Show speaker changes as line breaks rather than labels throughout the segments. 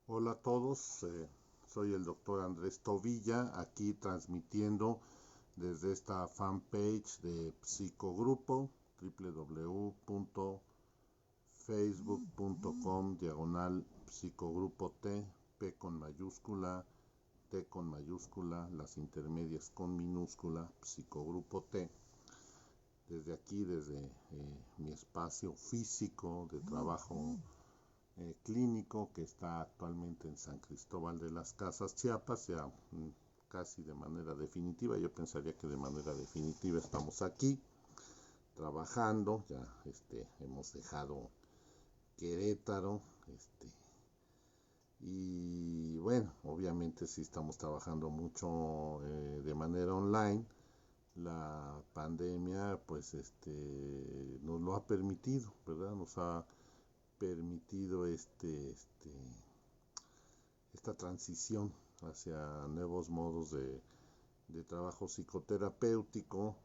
Hola a todos, soy el doctor Andrés Tobilla, aquí transmitiendo desde esta fanpage de Psicogrupo, www.facebook.com/psicogrupo T, P con mayúscula, T con mayúscula, las intermedias con minúscula, Psicogrupo T. Desde aquí, desde mi espacio físico de trabajo clínico que está actualmente en San Cristóbal de las Casas, Chiapas, ya casi de manera definitiva. Yo pensaría que de manera definitiva estamos aquí trabajando, ya hemos dejado Querétaro, y bueno, obviamente sí estamos trabajando mucho de manera online. La pandemia pues nos lo ha permitido, ¿verdad? Nos ha permitido esta transición hacia nuevos modos de trabajo psicoterapéutico.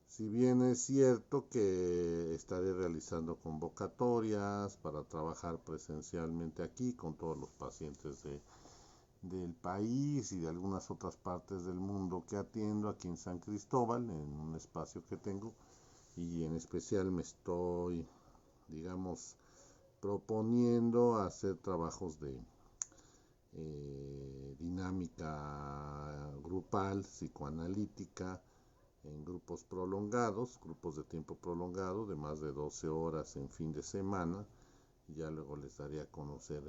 Si bien es cierto que estaré realizando convocatorias para trabajar presencialmente aquí con todos los pacientes del país y de algunas otras partes del mundo que atiendo aquí en San Cristóbal, en un espacio que tengo, y en especial me estoy, digamos, proponiendo hacer trabajos de dinámica grupal, psicoanalítica, en grupos prolongados, grupos de tiempo prolongado, de más de 12 horas en fin de semana. Ya luego les daré a conocer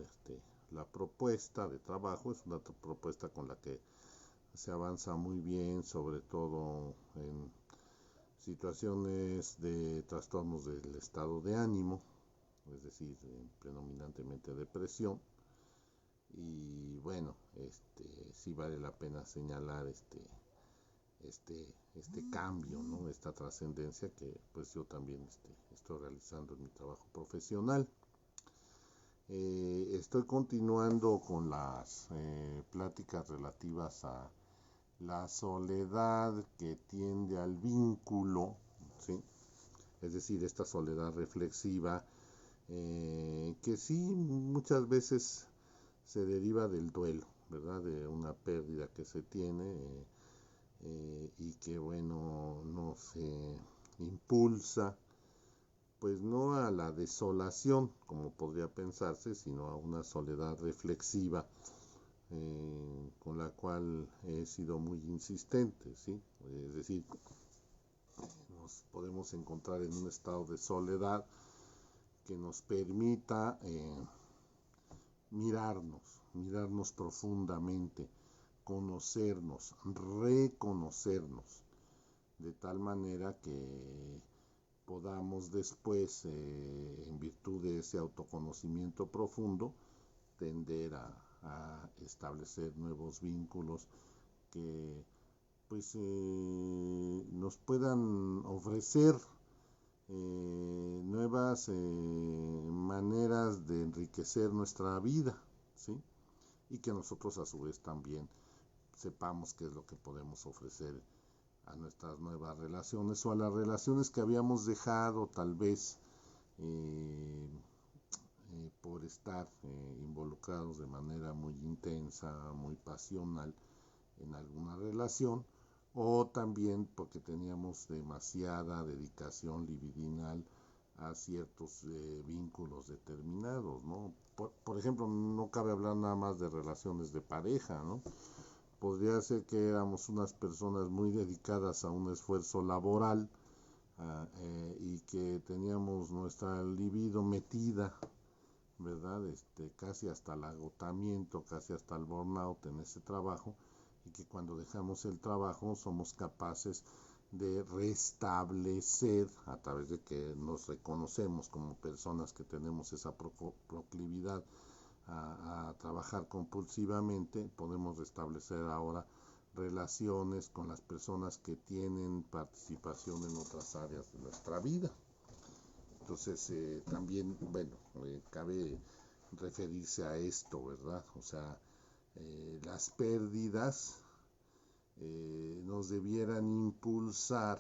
la propuesta de trabajo. Es una propuesta con la que se avanza muy bien, sobre todo en situaciones de trastornos del estado de ánimo, es decir, predominantemente depresión. Y bueno, sí vale la pena señalar este cambio, ¿no? Esta trascendencia que pues yo también estoy realizando en mi trabajo profesional. Estoy continuando con las pláticas relativas a la soledad que tiende al vínculo, ¿sí? Es decir, esta soledad reflexiva que sí muchas veces se deriva del duelo, ¿verdad? De una pérdida que se tiene y que, bueno, nos impulsa, pues no a la desolación, como podría pensarse, sino a una soledad reflexiva con la cual he sido muy insistente, ¿sí? Es decir, nos podemos encontrar en un estado de soledad que nos permita mirarnos profundamente, conocernos, reconocernos, de tal manera que podamos después, en virtud de ese autoconocimiento profundo, tender a establecer nuevos vínculos que pues nos puedan ofrecer nuevas maneras de enriquecer nuestra vida, ¿sí? Y que nosotros a su vez también sepamos qué es lo que podemos ofrecer a nuestras nuevas relaciones o a las relaciones que habíamos dejado tal vez por estar involucrados de manera muy intensa, muy pasional en alguna relación, o también porque teníamos demasiada dedicación libidinal a ciertos vínculos determinados, ¿no? Por ejemplo, no cabe hablar nada más de relaciones de pareja, ¿no? Podría ser que éramos unas personas muy dedicadas a un esfuerzo laboral y que teníamos nuestra libido metida, ¿verdad? Casi hasta el agotamiento, casi hasta el burnout en ese trabajo, y que cuando dejamos el trabajo somos capaces de restablecer a través de que nos reconocemos como personas que tenemos esa proclividad a trabajar compulsivamente. Podemos restablecer ahora relaciones con las personas que tienen participación en otras áreas de nuestra vida. Entonces, también, bueno, cabe referirse a esto, ¿verdad? O sea, las pérdidas nos debieran impulsar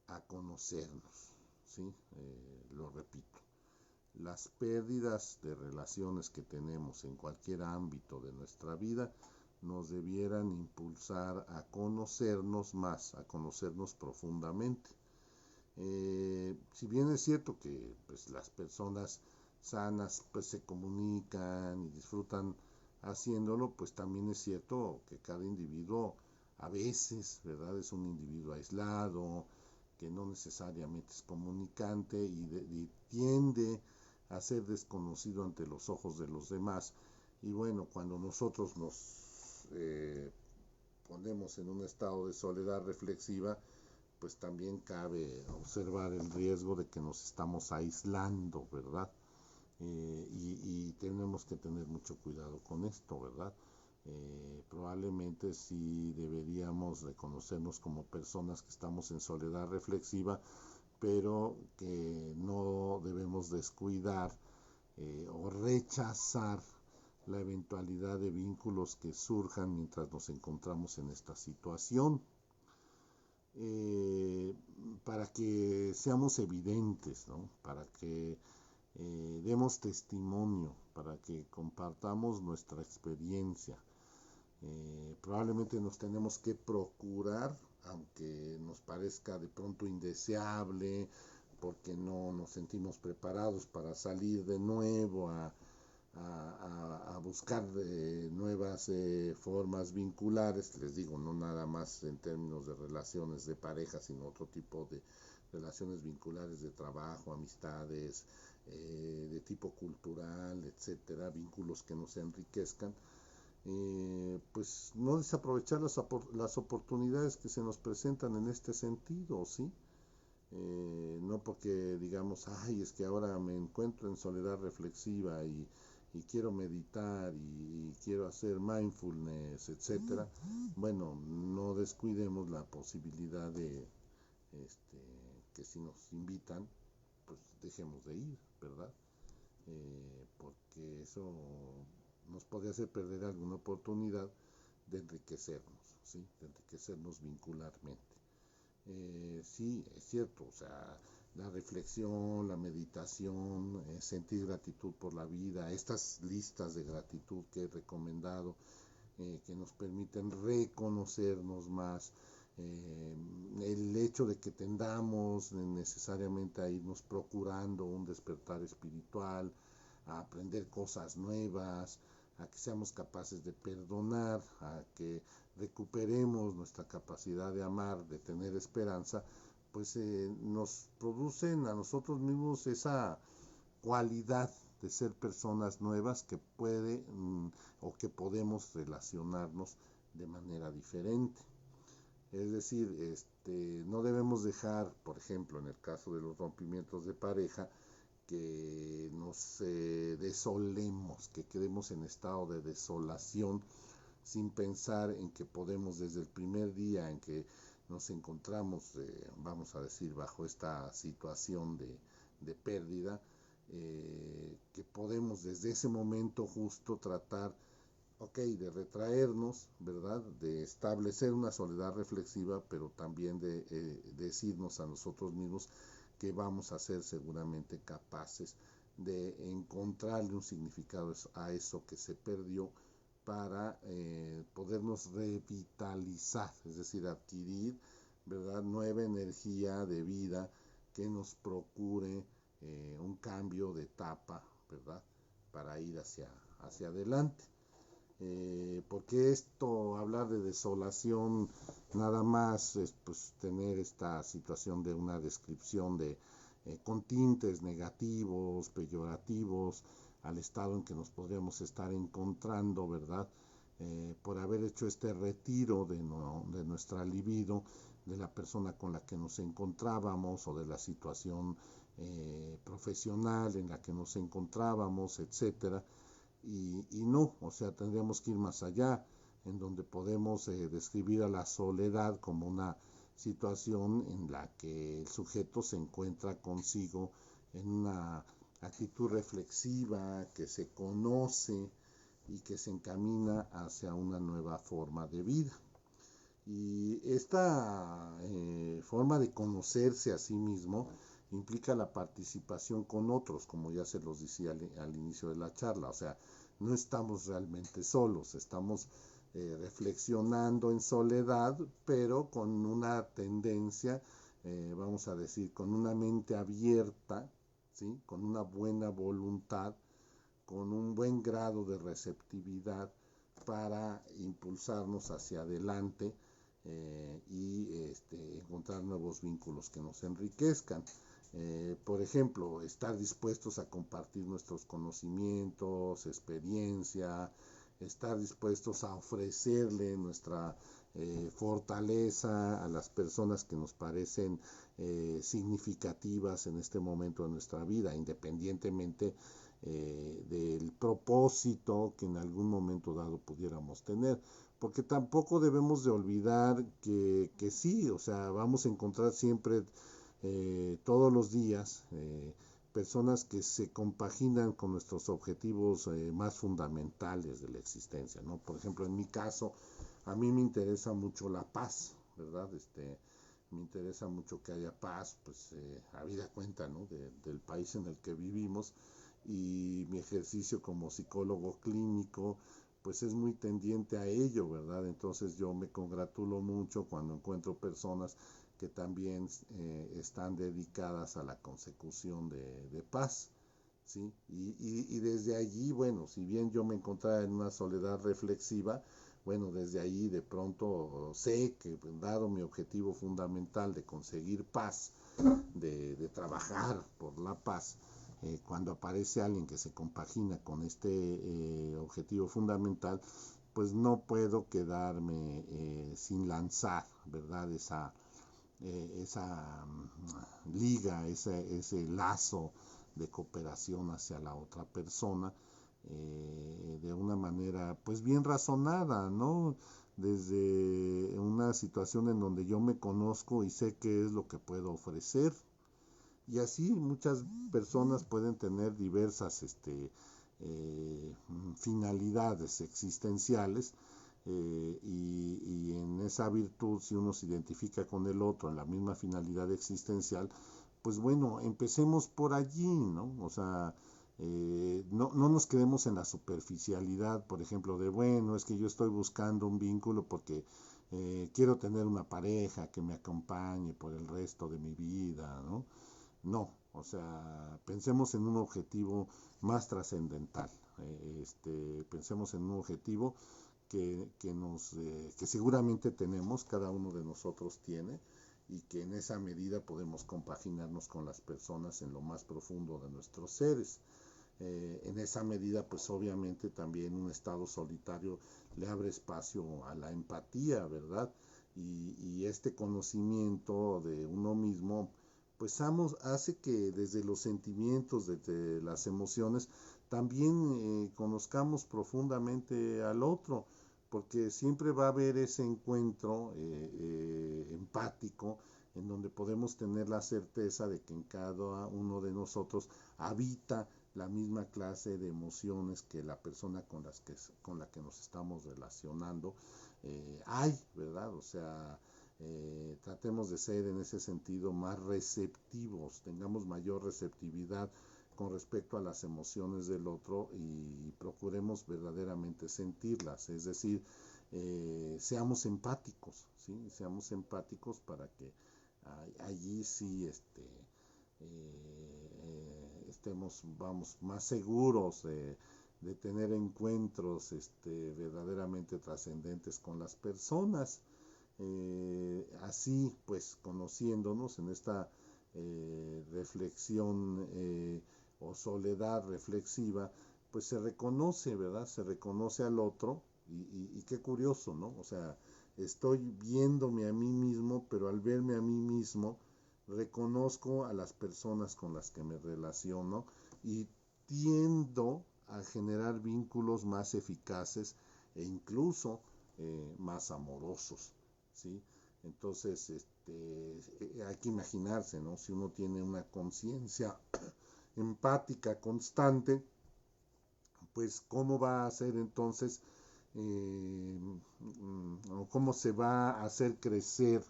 a conocernos, ¿sí? Lo repito, las pérdidas de relaciones que tenemos en cualquier ámbito de nuestra vida nos debieran impulsar a conocernos más, a conocernos profundamente. Si bien es cierto que pues, las personas sanas pues, se comunican y disfrutan haciéndolo, pues también es cierto que cada individuo a veces, ¿verdad? Es un individuo aislado, que no necesariamente es comunicante y tiende a ser desconocido ante los ojos de los demás. Y bueno, cuando nosotros nos ponemos en un estado de soledad reflexiva, pues también cabe observar el riesgo de que nos estamos aislando, ¿verdad? Y tenemos que tener mucho cuidado con esto, ¿verdad? Probablemente sí deberíamos reconocernos como personas que estamos en soledad reflexiva, pero que no debemos descuidar o rechazar la eventualidad de vínculos que surjan mientras nos encontramos en esta situación. Eh, para que seamos evidentes, ¿no? Para que demos testimonio, para que compartamos nuestra experiencia. Probablemente nos tenemos que procurar, aunque nos parezca de pronto indeseable, porque no nos sentimos preparados para salir de nuevo a buscar nuevas formas vinculares, les digo, no nada más en términos de relaciones de pareja, sino otro tipo de relaciones vinculares de trabajo, amistades, de tipo cultural, etcétera, vínculos que nos enriquezcan. Pues no desaprovechar las oportunidades que se nos presentan en este sentido, ¿sí? No porque digamos, ay, es que ahora me encuentro en soledad reflexiva y quiero meditar y quiero hacer mindfulness, etcétera. Bueno, no descuidemos la posibilidad de este, que si nos invitan, pues dejemos de ir, ¿verdad? Porque eso nos puede hacer perder alguna oportunidad de enriquecernos, ¿sí? De enriquecernos vincularmente. Sí, es cierto, o sea, la reflexión, la meditación, sentir gratitud por la vida, estas listas de gratitud que he recomendado, que nos permiten reconocernos más, el hecho de que tendamos necesariamente a irnos procurando un despertar espiritual, a aprender cosas nuevas, a que seamos capaces de perdonar, a que recuperemos nuestra capacidad de amar, de tener esperanza, pues nos producen a nosotros mismos esa cualidad de ser personas nuevas que o que podemos relacionarnos de manera diferente. Es decir, no debemos dejar, por ejemplo, en el caso de los rompimientos de pareja, que nos desolemos, que quedemos en estado de desolación sin pensar en que podemos desde el primer día en que nos encontramos, vamos a decir, bajo esta situación de pérdida, que podemos desde ese momento justo tratar, ok, de retraernos, ¿verdad? De establecer una soledad reflexiva, pero también de decirnos a nosotros mismos que vamos a ser seguramente capaces de encontrarle un significado a eso que se perdió para podernos revitalizar, es decir, adquirir, ¿verdad? Nueva energía de vida que nos procure un cambio de etapa, ¿verdad? Para ir hacia adelante. Porque esto, hablar de desolación, nada más es pues, tener esta situación de una descripción con tintes negativos, peyorativos, al estado en que nos podríamos estar encontrando, ¿verdad? Por haber hecho este retiro de nuestra libido, de la persona con la que nos encontrábamos o de la situación profesional en la que nos encontrábamos, etcétera. Y no, o sea, tendríamos que ir más allá, en donde podemos describir a la soledad como una situación en la que el sujeto se encuentra consigo en una actitud reflexiva, que se conoce y que se encamina hacia una nueva forma de vida. Y esta forma de conocerse a sí mismo implica la participación con otros, como ya se los decía al inicio de la charla. O sea, no estamos realmente solos, estamos reflexionando en soledad, pero con una tendencia, vamos a decir, con una mente abierta, ¿sí? Con una buena voluntad, con un buen grado de receptividad para impulsarnos hacia adelante y encontrar nuevos vínculos que nos enriquezcan. Por ejemplo, estar dispuestos a compartir nuestros conocimientos, experiencia, estar dispuestos a ofrecerle nuestra fortaleza a las personas que nos parecen significativas en este momento de nuestra vida, independientemente del propósito que en algún momento dado pudiéramos tener, porque tampoco debemos de olvidar que sí, o sea, vamos a encontrar siempre todos los días personas que se compaginan con nuestros objetivos más fundamentales de la existencia, ¿no? Por ejemplo, en mi caso, a mí me interesa mucho la paz, ¿verdad? Me interesa mucho que haya paz, pues habida cuenta, ¿no? Del país en el que vivimos, y mi ejercicio como psicólogo clínico pues es muy tendiente a ello, ¿verdad? Entonces yo me congratulo mucho cuando encuentro personas que también están dedicadas a la consecución de paz, ¿sí? Y desde allí, bueno, si bien yo me encontraba en una soledad reflexiva, bueno, desde ahí de pronto sé que dado mi objetivo fundamental de conseguir paz, de trabajar por la paz, cuando aparece alguien que se compagina con este objetivo fundamental, pues no puedo quedarme sin lanzar, ¿verdad? Esa liga, ese lazo de cooperación hacia la otra persona, de una manera pues bien razonada, ¿no? Desde una situación en donde yo me conozco y sé qué es lo que puedo ofrecer. Y así muchas personas pueden tener diversas finalidades existenciales, y en esa virtud, si uno se identifica con el otro en la misma finalidad existencial, pues bueno, empecemos por allí, ¿no? O sea, no nos quedemos en la superficialidad, por ejemplo, de, bueno, es que yo estoy buscando un vínculo porque quiero tener una pareja que me acompañe por el resto de mi vida, ¿no? No, o sea, pensemos en un objetivo más trascendental. Pensemos en un objetivo que seguramente tenemos, cada uno de nosotros tiene, y que en esa medida podemos compaginarnos con las personas en lo más profundo de nuestros seres. En esa medida, pues obviamente también un estado solitario le abre espacio a la empatía, ¿verdad? Y este conocimiento de uno mismo, pues hace que desde los sentimientos, desde las emociones, también conozcamos profundamente al otro, porque siempre va a haber ese encuentro empático en donde podemos tener la certeza de que en cada uno de nosotros habita la misma clase de emociones que la persona con la que nos estamos relacionando hay, ¿verdad? O sea, tratemos de ser en ese sentido más receptivos, tengamos mayor receptividad con respecto a las emociones del otro y procuremos verdaderamente sentirlas, es decir, seamos empáticos, ¿sí? Seamos empáticos para que allí sí estemos, vamos, más seguros de tener encuentros verdaderamente trascendentes con las personas. Así, pues, conociéndonos en esta reflexión o soledad reflexiva, pues se reconoce, ¿verdad? Se reconoce al otro y qué curioso, ¿no? O sea, estoy viéndome a mí mismo, pero al verme a mí mismo, reconozco a las personas con las que me relaciono y tiendo a generar vínculos más eficaces e incluso más amorosos, ¿sí? Entonces, hay que imaginarse, ¿no? Si uno tiene una conciencia empática constante, pues cómo va a ser entonces, o cómo se va a hacer crecer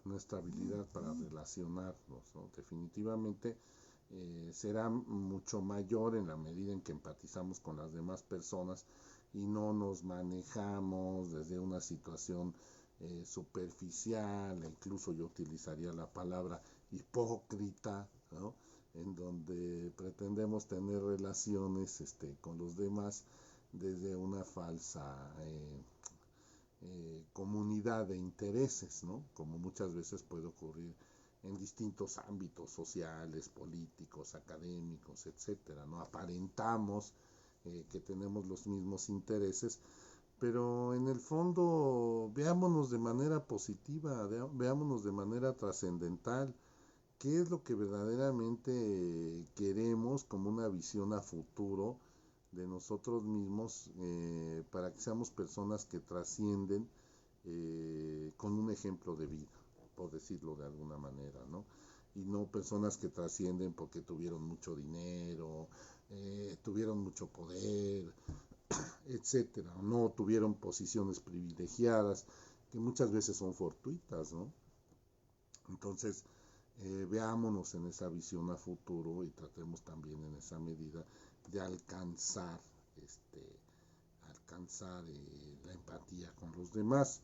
nuestra habilidad para relacionarnos, ¿no? Definitivamente será mucho mayor en la medida en que empatizamos con las demás personas y no nos manejamos desde una situación superficial, incluso yo utilizaría la palabra hipócrita, ¿no? En donde pretendemos tener relaciones con los demás desde una falsa comunidad de intereses, ¿no? Como muchas veces puede ocurrir en distintos ámbitos sociales, políticos, académicos, etcétera, ¿no? Aparentamos que tenemos los mismos intereses, pero en el fondo veámonos de manera positiva, veámonos de manera trascendental, qué es lo que verdaderamente queremos como una visión a futuro de nosotros mismos, para que seamos personas que trascienden con un ejemplo de vida, por decirlo de alguna manera, ¿no? Y no personas que trascienden porque tuvieron mucho dinero, tuvieron mucho poder, etcétera, o no tuvieron posiciones privilegiadas, que muchas veces son fortuitas, ¿no? Entonces, veámonos en esa visión a futuro y tratemos también en esa medida de alcanzar la empatía con los demás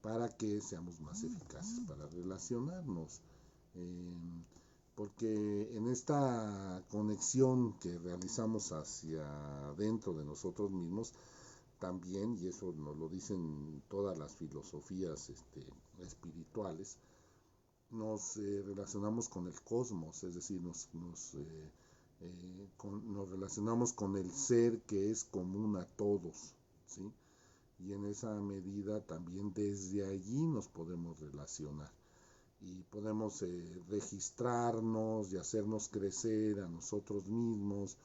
para que seamos más eficaces para relacionarnos. Porque en esta conexión que realizamos hacia dentro de nosotros mismos, también, y eso nos lo dicen todas las filosofías espirituales, nos relacionamos con el cosmos, es decir, nos relacionamos con el ser que es común a todos, ¿sí? Y en esa medida también desde allí nos podemos relacionar y podemos registrarnos y hacernos crecer a nosotros mismos,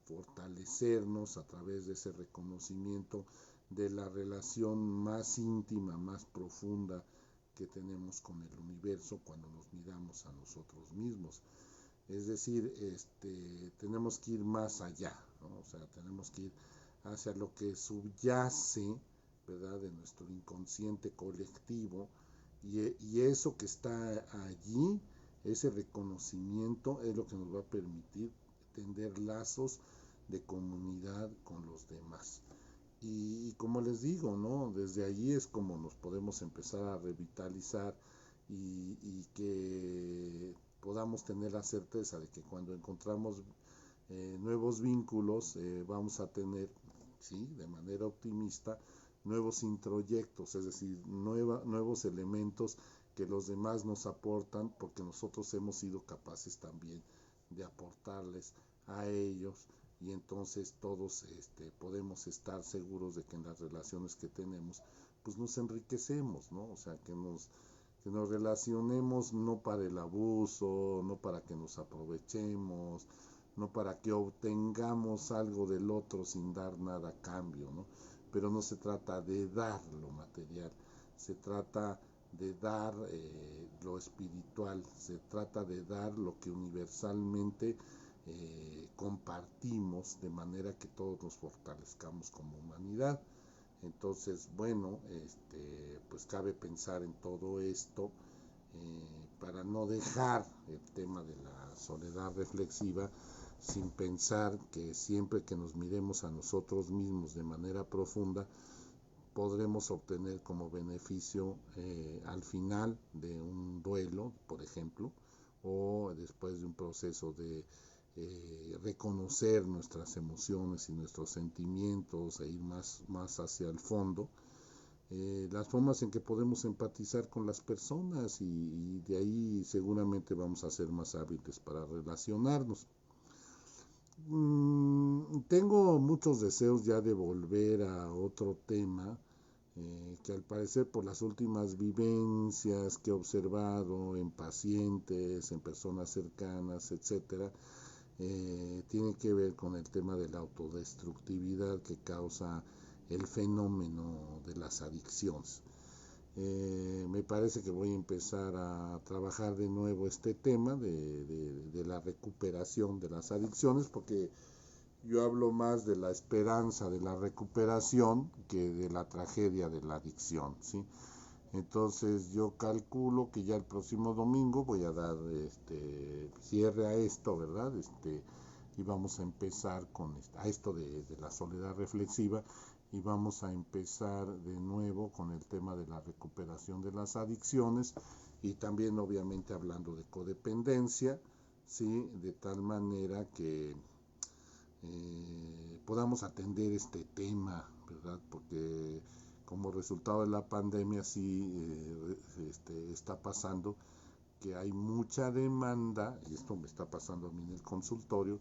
fortalecernos a través de ese reconocimiento de la relación más íntima, más profunda que tenemos con el universo cuando nos miramos a nosotros mismos. Es decir, tenemos que ir más allá, ¿no? O sea, tenemos que ir hacia lo que subyace, ¿verdad?, de nuestro inconsciente colectivo, y eso que está allí, ese reconocimiento es lo que nos va a permitir tender lazos de comunidad con los demás. Y como les digo, ¿no? Desde allí es como nos podemos empezar a revitalizar y que podamos tener la certeza de que cuando encontramos nuevos vínculos, vamos a tener, ¿sí?, de manera optimista, nuevos introyectos, es decir, nuevos elementos que los demás nos aportan porque nosotros hemos sido capaces también de aportarles a ellos, y entonces todos podemos estar seguros de que en las relaciones que tenemos pues nos enriquecemos, ¿no? O sea, que nos relacionemos no para el abuso, no para que nos aprovechemos, no para que obtengamos algo del otro sin dar nada a cambio, ¿no? Pero no se trata de dar lo material, se trata de dar lo espiritual, se trata de dar lo que universalmente compartimos, de manera que todos nos fortalezcamos como humanidad. Entonces, bueno, pues cabe pensar en todo esto para no dejar el tema de la soledad reflexiva sin pensar que siempre que nos miremos a nosotros mismos de manera profunda, podremos obtener como beneficio al final de un duelo, por ejemplo, o después de un proceso de reconocer nuestras emociones y nuestros sentimientos e ir más hacia el fondo, las formas en que podemos empatizar con las personas, y de ahí seguramente vamos a ser más hábiles para relacionarnos. Tengo muchos deseos ya de volver a otro tema que al parecer por las últimas vivencias que he observado en pacientes, en personas cercanas, etcétera, tiene que ver con el tema de la autodestructividad que causa el fenómeno de las adicciones. Me parece que voy a empezar a trabajar de nuevo este tema de la recuperación de las adicciones, porque yo hablo más de la esperanza de la recuperación que de la tragedia de la adicción, ¿sí? Entonces yo calculo que ya el próximo domingo voy a dar cierre a esto, ¿verdad? Y vamos a empezar con a esto de la soledad reflexiva, y vamos a empezar de nuevo con el tema de la recuperación de las adicciones, y también obviamente hablando de codependencia, ¿sí? De tal manera que podamos atender este tema, ¿verdad? Porque como resultado de la pandemia sí está pasando que hay mucha demanda, y esto me está pasando a mí en el consultorio,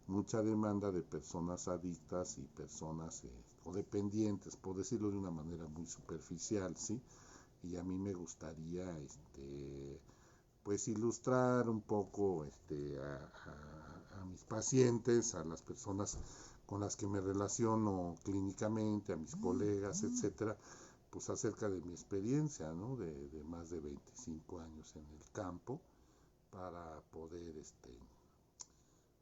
mucha demanda de personas adictas y personas codependientes, por decirlo de una manera muy superficial, ¿sí? Y a mí me gustaría, pues, ilustrar un poco a mis pacientes, a las personas con las que me relaciono clínicamente, a mis colegas, etcétera, pues acerca de mi experiencia, ¿no? De más de 25 años en el campo, para poder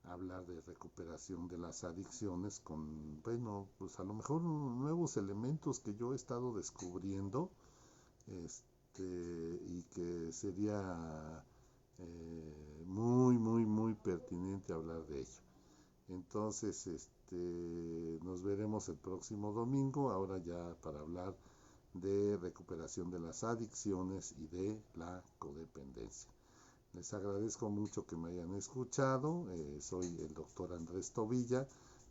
hablar de recuperación de las adicciones con, bueno, pues a lo mejor nuevos elementos que yo he estado descubriendo, y que sería muy pertinente hablar de ello. Entonces, nos veremos el próximo domingo, ahora ya para hablar de recuperación de las adicciones y de la codependencia. Les agradezco mucho que me hayan escuchado. Soy el doctor Andrés Tobilla,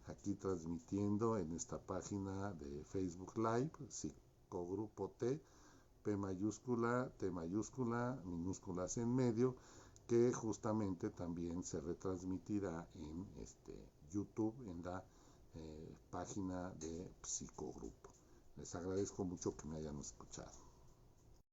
aquí transmitiendo en esta página de Facebook Live, Psicogrupo T, P mayúscula, T mayúscula, minúsculas en medio, que justamente también se retransmitirá en YouTube, en la página de Psicogrupo. Les agradezco mucho que me hayan escuchado.